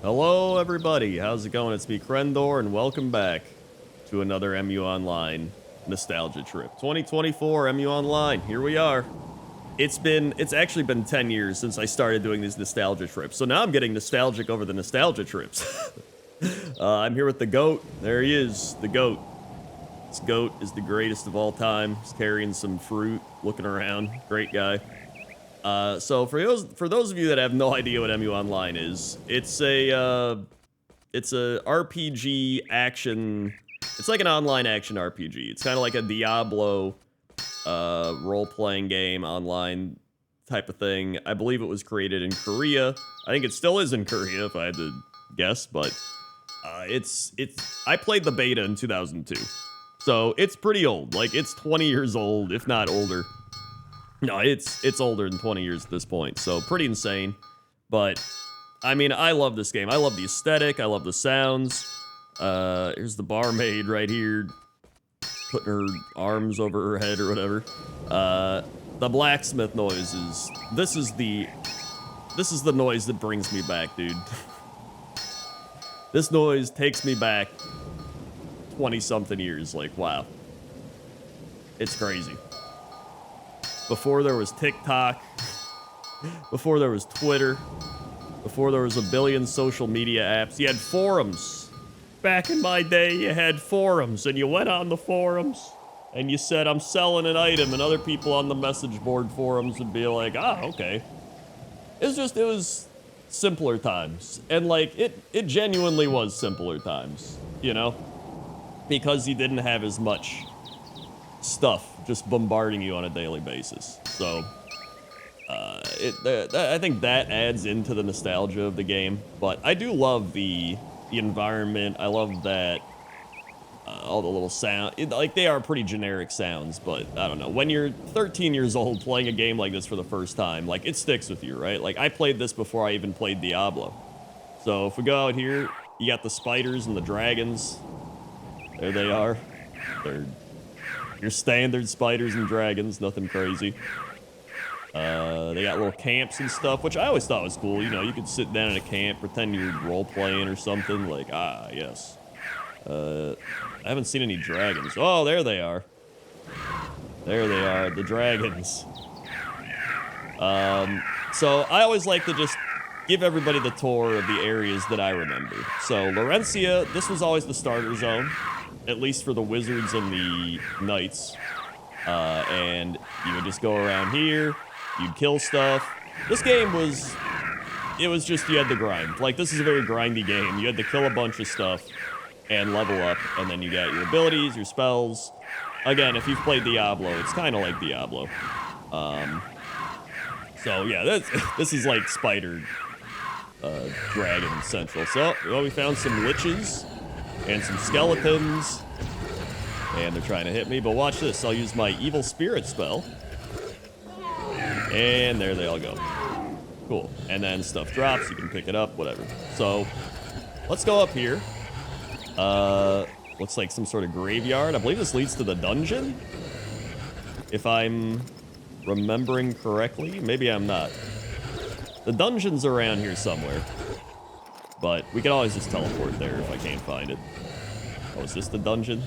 Hello, everybody. How's it going? It's me, Crendor, and welcome back to another MU Online nostalgia trip. 2024 MU Online. Here we are. It's actually been 10 years since I started doing these nostalgia trips, so now I'm getting nostalgic over the nostalgia trips. I'm here with the GOAT. There he is, the GOAT. This GOAT is the greatest of all time. He's carrying some fruit, looking around. Great guy. So for those of you that have no idea what MU Online is, it's a RPG action. It's like an online action RPG. It's kind of like a Diablo role-playing game online type of thing. I believe it was created in Korea. I think it still is in Korea, if I had to guess. But I played the beta in 2002, so it's pretty old. Like, it's 20 years old, if not older. No, it's older than 20 years at this point, so pretty insane. But, I mean, I love this game. I love the aesthetic. I love the sounds. Here's the barmaid right here, putting her arms over her head or whatever. The blacksmith noises. This is the noise that brings me back, dude. This noise takes me back 20-something years. Like, wow. It's crazy. Before there was TikTok, before there was Twitter, before there was a billion social media apps, you had forums. Back in my day, you had forums, and you went on the forums, and you said, I'm selling an item, and other people on the message board forums would be like, ah, okay. It was simpler times, and like, it genuinely was simpler times, you know? Because you didn't have as much stuff just bombarding you on a daily basis. So, I think that adds into the nostalgia of the game. But I do love the environment. I love that all the little sound. Like, they are pretty generic sounds, but I don't know. When you're 13 years old playing a game like this for the first time, like, it sticks with you, right? Like, I played this before I even played Diablo. So if we go out here, you got the spiders and the dragons. There they are. They're your standard spiders and dragons, nothing crazy. They got little camps and stuff, which I always thought was cool. You know, you could sit down in a camp, pretend you're role-playing or something. Like, ah, yes. I haven't seen any dragons. Oh, there they are. There they are, the dragons. So I always like to just give everybody the tour of the areas that I remember. So Laurencia, this was always the starter zone, at least for the wizards and the knights. And you would just go around here, you'd kill stuff. This game was, it was just, you had to grind. Like, this is a very grindy game. You had to kill a bunch of stuff and level up, and then you got your abilities, your spells. Again, if you've played Diablo, it's kind of like Diablo. So yeah, this is like spider dragon central. So, well, we found some liches and some skeletons, and they're trying to hit me, but watch this. I'll use my evil spirit spell, and there they all go. Cool. And then stuff drops, you can pick it up, whatever. So let's go up here. Looks like some sort of graveyard. I believe this leads to the dungeon, if I'm remembering correctly. Maybe I'm not. The dungeon's around here somewhere, but we can always just teleport there if I can't find it. Oh, is this the dungeon?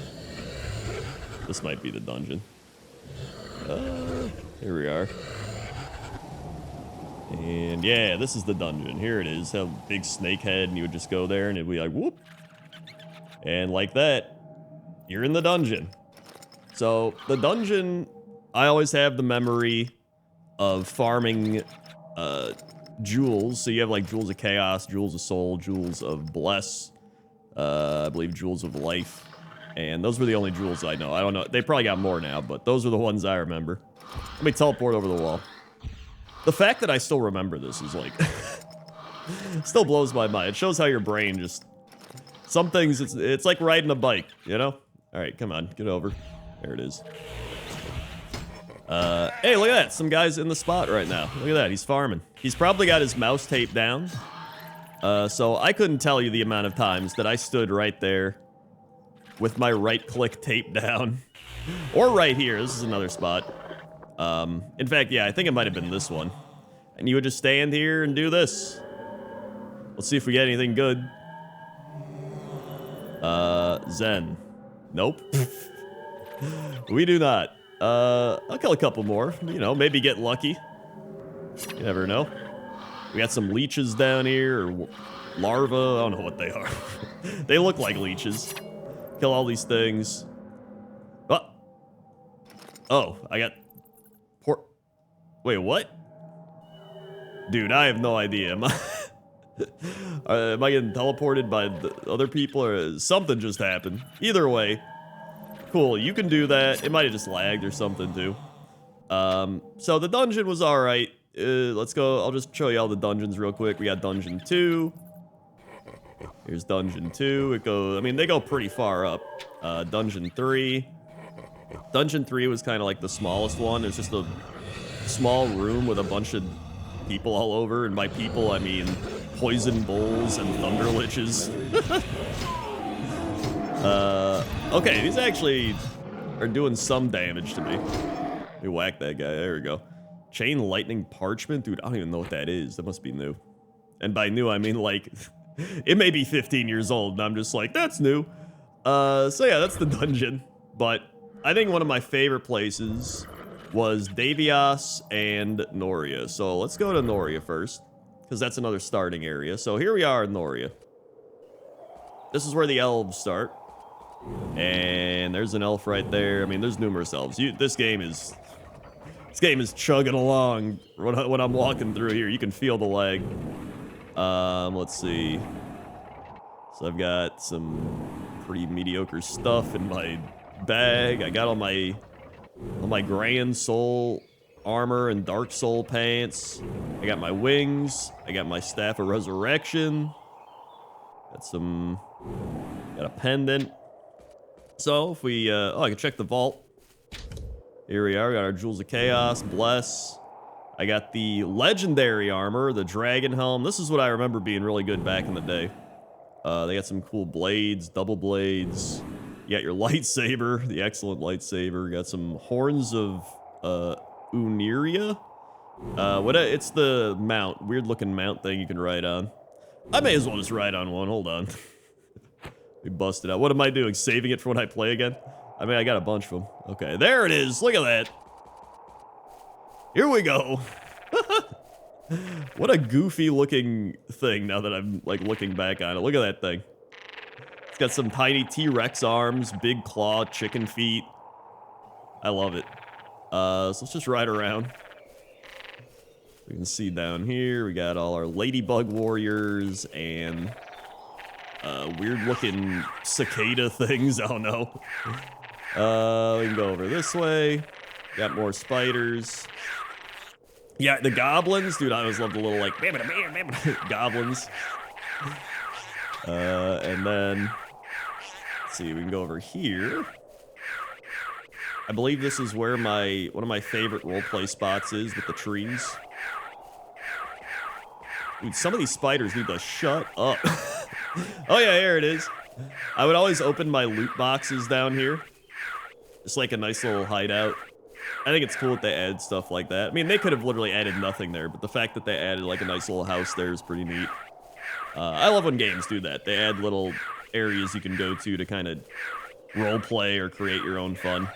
This might be the dungeon. Here we are. And yeah, this is the dungeon. Here it is. Have a big snake head, and you would just go there, and it'd be like, whoop. And like that, you're in the dungeon. So the dungeon, I always have the memory of farming jewels. So you have like jewels of chaos, jewels of soul, jewels of bless, I believe jewels of life. And those were the only jewels I know. I don't know. They probably got more now, but those are the ones I remember. Let me teleport over the wall. The fact that I still remember this is like, still blows my mind. It shows how your brain just, some things, it's like riding a bike, you know? All right, come on, get over. There it is. Hey, look at that. Some guy's in the spot right now. Look at that. He's farming. He's probably got his mouse taped down. So I couldn't tell you the amount of times that I stood right there with my right click taped down. Or right here. This is another spot. In fact, yeah, I think it might have been this one. And you would just stand here and do this. Let's see if we get anything good. Zen. Nope. We do not. I'll kill a couple more. You know, maybe get lucky. You never know. We got some leeches down here, or larvae. I don't know what they are. They look like leeches. Kill all these things. Oh, I got... Wait, what? Dude, I have no idea. Am I getting teleported by the other people, or something just happened? Either way, cool, you can do that. It might have just lagged or something, too. So the dungeon was alright. Let's go. I'll just show you all the dungeons real quick. We got Dungeon 2. Here's Dungeon 2. It goes... I mean, they go pretty far up. Dungeon 3. Dungeon 3 was kind of like the smallest one. It's just a small room with a bunch of people all over, and by people, I mean poison bulls and thunder liches. Okay, these actually are doing some damage to me. Let me whack that guy. There we go. Chain lightning parchment? Dude, I don't even know what that is. That must be new. And by new, I mean, like, it may be 15 years old, and I'm just like, that's new. So yeah, that's the dungeon. But I think one of my favorite places was Davios and Noria. So let's go to Noria first, because that's another starting area. So here we are in Noria. This is where the elves start. And there's an elf right there. I mean, there's numerous elves. This game is chugging along when I'm walking through here. You can feel the lag. Let's see. So I've got some pretty mediocre stuff in my bag. I got all my Grand Soul armor and Dark Soul pants. I got my wings. I got my Staff of Resurrection. Got a pendant. So if we, I can check the vault. Here we are. We got our Jewels of Chaos. Bless. I got the legendary armor, the Dragon Helm. This is what I remember being really good back in the day. They got some cool blades, double blades. You got your lightsaber, the excellent lightsaber. You got some horns of Uneria. It's the mount, weird looking mount thing you can ride on. I may as well just ride on one. Hold on. We busted out. What am I doing? Saving it for when I play again? I mean, I got a bunch of them. Okay, there it is. Look at that. Here we go. What a goofy looking thing now that I'm like looking back on it. Look at that thing. It's got some tiny T-Rex arms, big claw, chicken feet. I love it. So let's just ride around. We can see down here, we got all our ladybug warriors and weird looking cicada things. I don't know. We can go over this way. Got more spiders. Yeah, the goblins, dude. I always love the little like goblins. And then let's see, we can go over here. I believe this is where one of my favorite roleplay spots is, with the trees. Dude, some of these spiders need to shut up. Oh yeah, here it is. I would always open my loot boxes down here. Just like a nice little hideout. I think it's cool that they add stuff like that. I mean, they could have literally added nothing there, but the fact that they added like a nice little house there is pretty neat. I love when games do that. They add little areas you can go to kind of roleplay or create your own fun.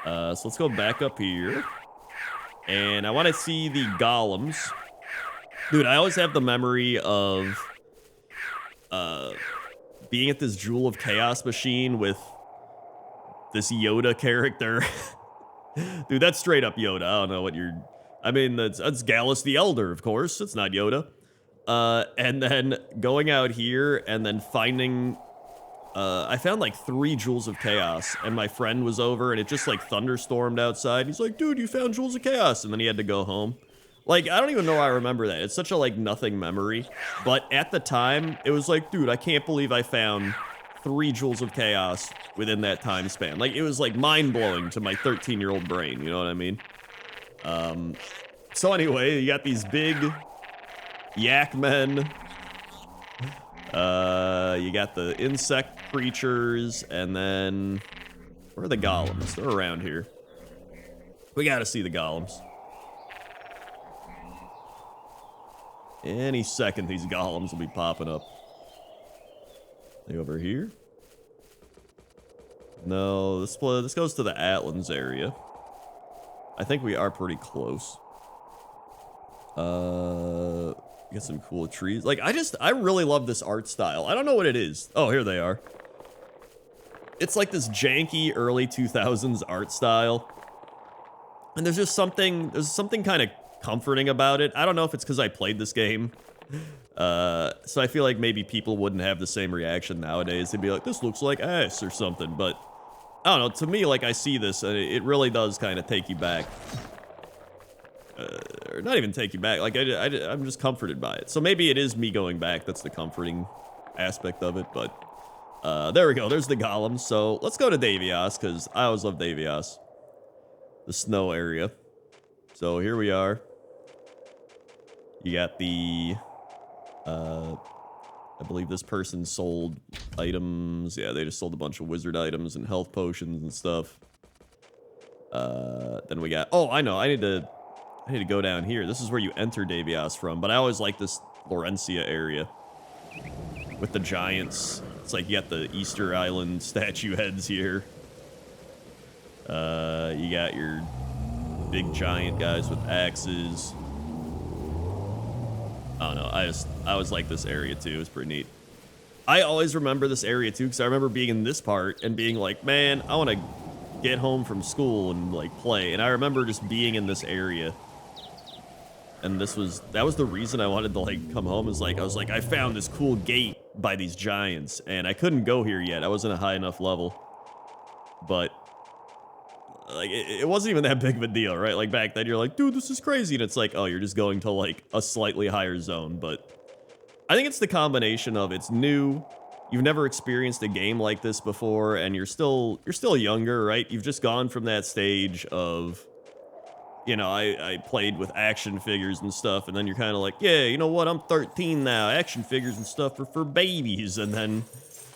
So let's go back up here. And I want to see the golems. Dude, I always have the memory of being at this Jewel of Chaos machine with this Yoda character. Dude, that's straight up Yoda. I don't know what you're... I mean, that's Gallus the Elder, of course. It's not Yoda. And then going out here and then finding... I found like 3 Jewels of Chaos, and my friend was over, and it just like thunderstormed outside. He's like, dude, you found Jewels of Chaos, and then he had to go home. Like, I don't even know I remember that. It's such a like nothing memory. But at the time, it was like, dude, I can't believe I found 3 Jewels of Chaos within that time span. Like, it was like mind-blowing to my 13-year-old brain, you know what I mean? So anyway, you got these big yak men. You got the insect creatures, and then where are the golems? They're around here. We gotta see the golems. Any second, these golems will be popping up. They over here? No, this goes to the Atlan's area. I think we are pretty close. Get some cool trees. Like, I really love this art style. I don't know what it is. Oh, here they are. It's like this janky early 2000s art style. And there's something kind of comforting about it. I don't know if it's because I played this game. So I feel like maybe people wouldn't have the same reaction nowadays. They'd be like, this looks like ass or something. But I don't know. To me, like, I see this, and it really does kind of take you back. Or not even take you back. Like, I'm just comforted by it. So maybe it is me going back. That's the comforting aspect of it. But there we go. There's the golems. So let's go to Davios, because I always love Davios. The snow area. So here we are. You got the... I believe this person sold items. Yeah, they just sold a bunch of wizard items and health potions and stuff. Then we got... Oh, I know. I need to go down here. This is where you enter Davios from. But I always like this Laurentia area. With the giants. It's like you got the Easter Island statue heads here. You got your big giant guys with axes. I don't know. I always like this area too. It's pretty neat. I always remember this area too because I remember being in this part and being like, man, I want to get home from school and like play. And I remember just being in this area. And that was the reason I wanted to like come home. Is like I was like, I found this cool gate by these giants and I couldn't go here yet. I wasn't a high enough level. But like it wasn't even that big of a deal, right? Like back then you're like, dude, this is crazy. And it's like, oh, you're just going to like a slightly higher zone. But I think it's the combination of it's new. You've never experienced a game like this before, and you're still younger, right? You've just gone from that stage of, you know, I played with action figures and stuff, and then you're kind of like, yeah, you know what? I'm 13 now. Action figures and stuff are for babies. And then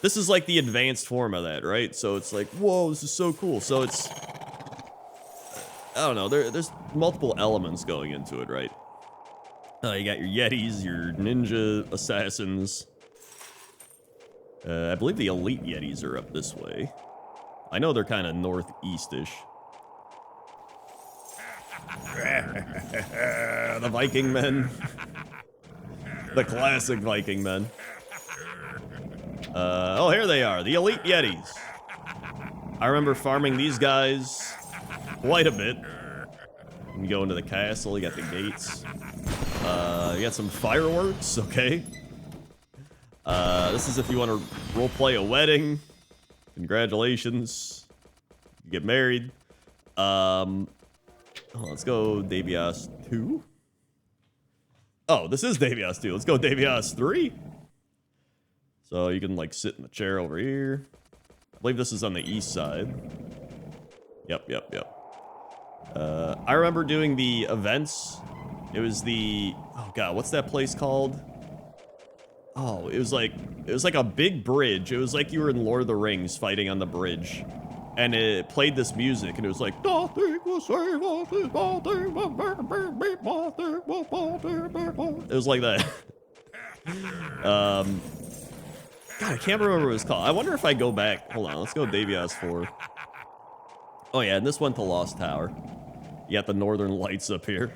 this is like the advanced form of that, right? So it's like, whoa, this is so cool. So it's, I don't know, there's multiple elements going into it, right? You got your Yetis, your ninja assassins. I believe the elite Yetis are up this way. I know they're kind of northeast-ish. The Viking men. The classic Viking men. Oh, here they are, the elite Yetis. I remember farming these guys quite a bit. You go into the castle, you got the gates. You got some fireworks, okay. This is if you want to roleplay a wedding. Congratulations. You get married. Let's go Davios 2. Oh, this is Davios 2. Let's go Davios 3. So you can like sit in the chair over here. I believe this is on the east side. Yep. I remember doing the events. It was the, oh god, what's that place called? Oh, it was like a big bridge. It was like you were in Lord of the Rings fighting on the bridge. And it played this music, and it was like, nothing will save us, nothing will make it was like that. God, I can't remember what it was called. I wonder if I go back. Hold on, let's go Davios 4. Oh yeah, and this went to Lost Tower. You got the northern lights up here.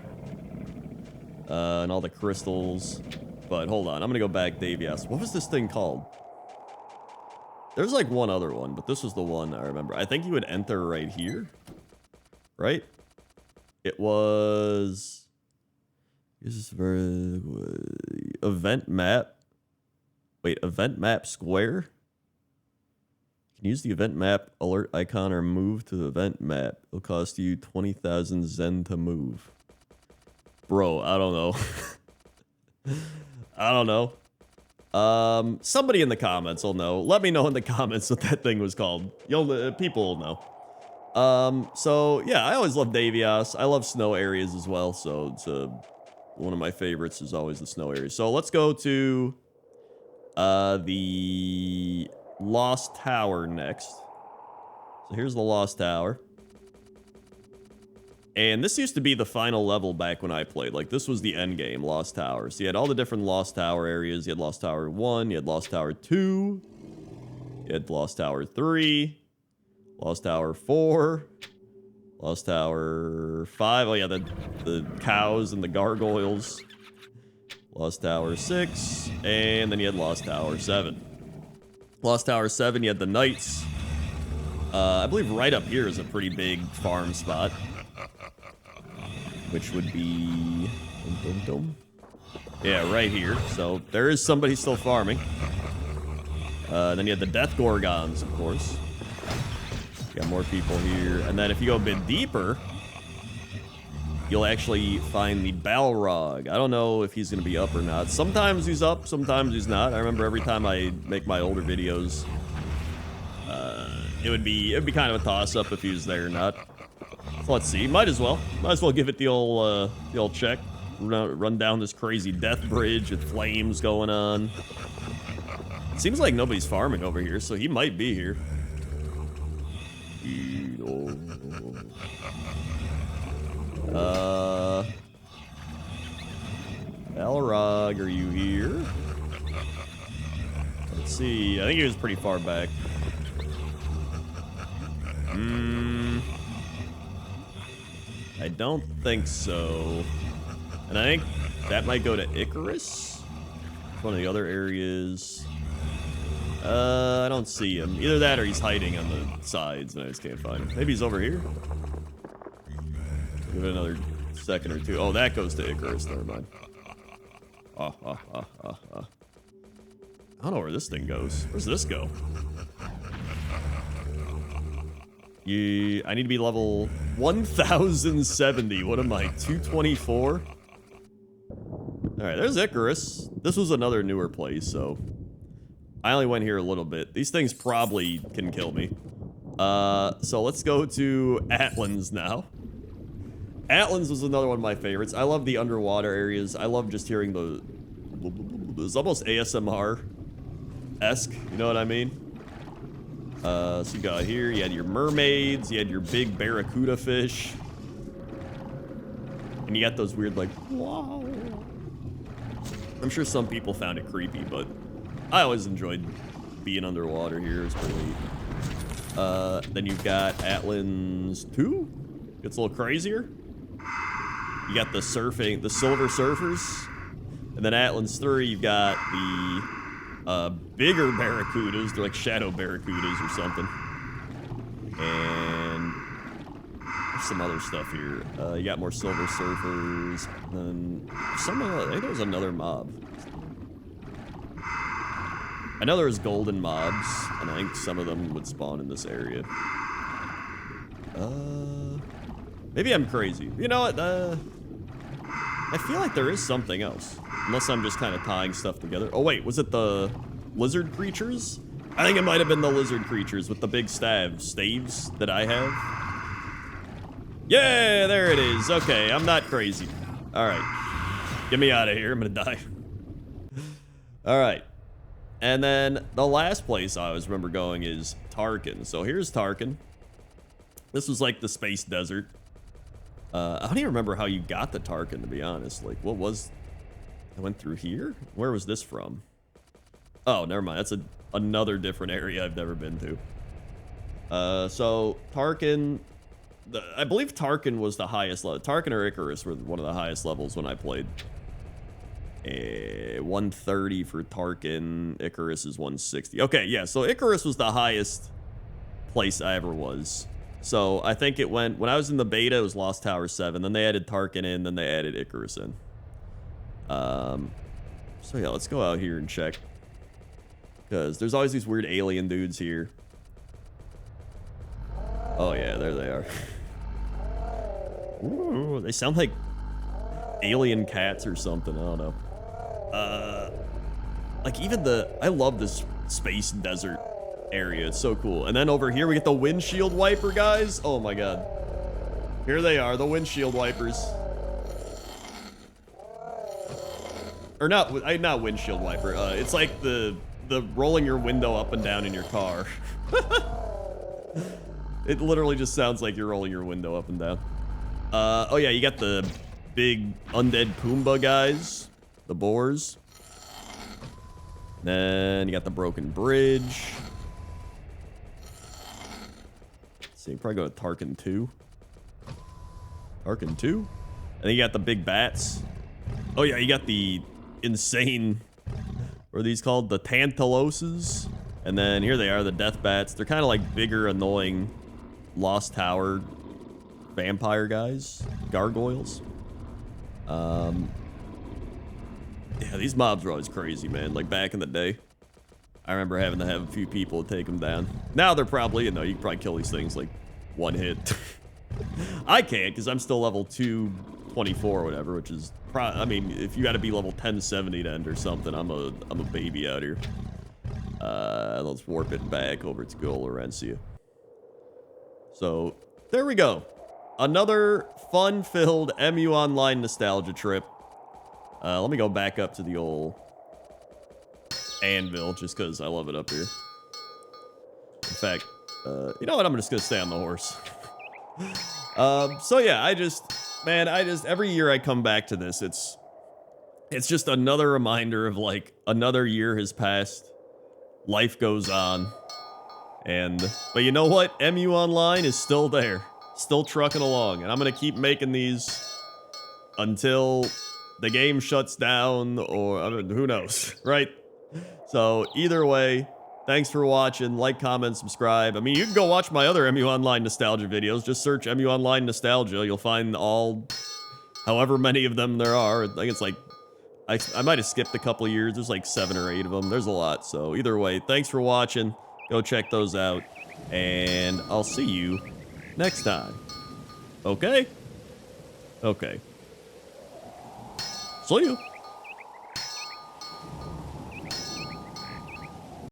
And all the crystals. But hold on, I'm gonna go back Davios. What was this thing called? There's like one other one, but this was the one I remember. I think you would enter right here. Right? It was... This is very... Event map. Wait, event map square? You can use the event map alert icon or move to the event map. It'll cost you 20,000 Zen to move. Bro, I don't know. I don't know. Somebody in the comments will know. Let me know in the comments what that thing was called. People will know. So yeah, I always love Davios. I love snow areas as well. So it's one of my favorites is always the snow areas. So let's go to the Lost Tower next. So here's the Lost Tower. And this used to be the final level back when I played. Like, this was the end game, Lost Tower. So you had all the different Lost Tower areas. You had Lost Tower 1, you had Lost Tower 2, you had Lost Tower 3, Lost Tower 4, Lost Tower 5. Oh, yeah, the cows and the gargoyles. Lost Tower 6, and then you had Lost Tower 7. Lost Tower 7, you had the knights. I believe right up here is a pretty big farm spot, which would be... yeah, right here. So there is somebody still farming. Then you had the Death Gorgons, of course. You got more people here. And then if you go a bit deeper, you'll actually find the Balrog. I don't know if he's going to be up or not. Sometimes he's up, sometimes he's not. I remember every time I make my older videos, it would be kind of a toss-up if he was there or not. So let's see. Might as well give it the old check. Run down this crazy death bridge with flames going on. It seems like nobody's farming over here, so he might be here. Balrog, are you here? Let's see. I think he was pretty far back. I don't think so. And I think that might go to Icarus. One of the other areas. I don't see him. Either that or he's hiding on the sides and I just can't find him. Maybe he's over here. Give it another second or two. Oh, that goes to Icarus. Never mind. I don't know where this thing goes. Where's this go? Yeah, I need to be level 1070. What am I, 224? Alright, there's Icarus. This was another newer place, so I only went here a little bit. These things probably can kill me. So let's go to Atlan's now. Atlan's was another one of my favorites. I love the underwater areas. I love just hearing the... It's almost ASMR-esque, you know what I mean? So you got here, you had your mermaids, you had your big barracuda fish. And you got those weird, like, wow. I'm sure some people found it creepy, but I always enjoyed being underwater here. It's pretty neat. Then you've got Atlan's 2. Gets a little crazier. You got the surfing, the silver surfers. And then Atlan's 3, you've got the bigger barracudas. They're like shadow barracudas or something. And there's some other stuff here. You got more silver surfers. And I think there was another mob. I know there was golden mobs, and I think some of them would spawn in this area. Maybe I'm crazy. You know what? I feel like there is something else. Unless I'm just kind of tying stuff together. Oh wait, was it the lizard creatures? I think it might have been the lizard creatures with the big staves that I have. Yeah, there it is. Okay, I'm not crazy. All right, get me out of here. I'm gonna die. All right, and then the last place I always remember going is Tarkin. So here's Tarkin. This was like the space desert. I don't even remember how you got the Tarkin, to be honest. Like, what was... I went through here? Where was this from? Oh, never mind. That's another different area I've never been to. So, Tarkin... I believe Tarkin was the highest level. Tarkin or Icarus were one of the highest levels when I played. 130 for Tarkin. Icarus is 160. Okay, yeah. So, Icarus was the highest place I ever was. So, I think it went... When I was in the beta, it was Lost Tower 7. Then they added Tarkin in. Then they added Icarus in. So yeah, let's go out here and check. Because there's always these weird alien dudes here. Oh yeah, there they are. Ooh, they sound like alien cats or something, I don't know. Like even I love this space desert area, it's so cool. And then over here we get the windshield wiper guys. Oh my god. Here they are, the windshield wipers. Or not windshield wiper. It's like the rolling your window up and down in your car. It literally just sounds like you're rolling your window up and down. Oh yeah, you got the big undead Pumbaa guys, the boars. Then you got the broken bridge. Let's see, probably go to Tarkin 2. Tarkin 2? And then you got the big bats. Oh yeah, you got the insane, what are these called? The Tantaloses. And then here they are, the death bats. They're kind of like bigger, annoying Lost Tower vampire guys. Gargoyles. Yeah, these mobs were always crazy, man. Like back in the day, I remember having to have a few people to take them down. Now they're probably, you can probably kill these things like one hit. I can't because I'm still level 224 or whatever, which is I mean, if you got to be level 1070 to end or something, I'm a baby out here. Let's warp it back over to good old Laurencia. So there we go. Another fun-filled MU Online nostalgia trip. Let me go back up to the old anvil just because I love it up here. In fact, you know what? I'm just gonna stay on the horse. So yeah, every year I come back to this, it's just another reminder of like another year has passed, life goes on, but you know what? MU Online is still there, still trucking along, and I'm gonna keep making these until the game shuts down, or I mean, who knows, right? So either way, thanks for watching. Like, comment, subscribe. I mean, you can go watch my other MU Online nostalgia videos. Just search MU Online nostalgia. You'll find all, however many of them there are. I think it's like, I might have skipped a couple of years. There's like 7 or 8 of them. There's a lot. So either way, thanks for watching. Go check those out. And I'll see you next time. Okay? Okay. See you.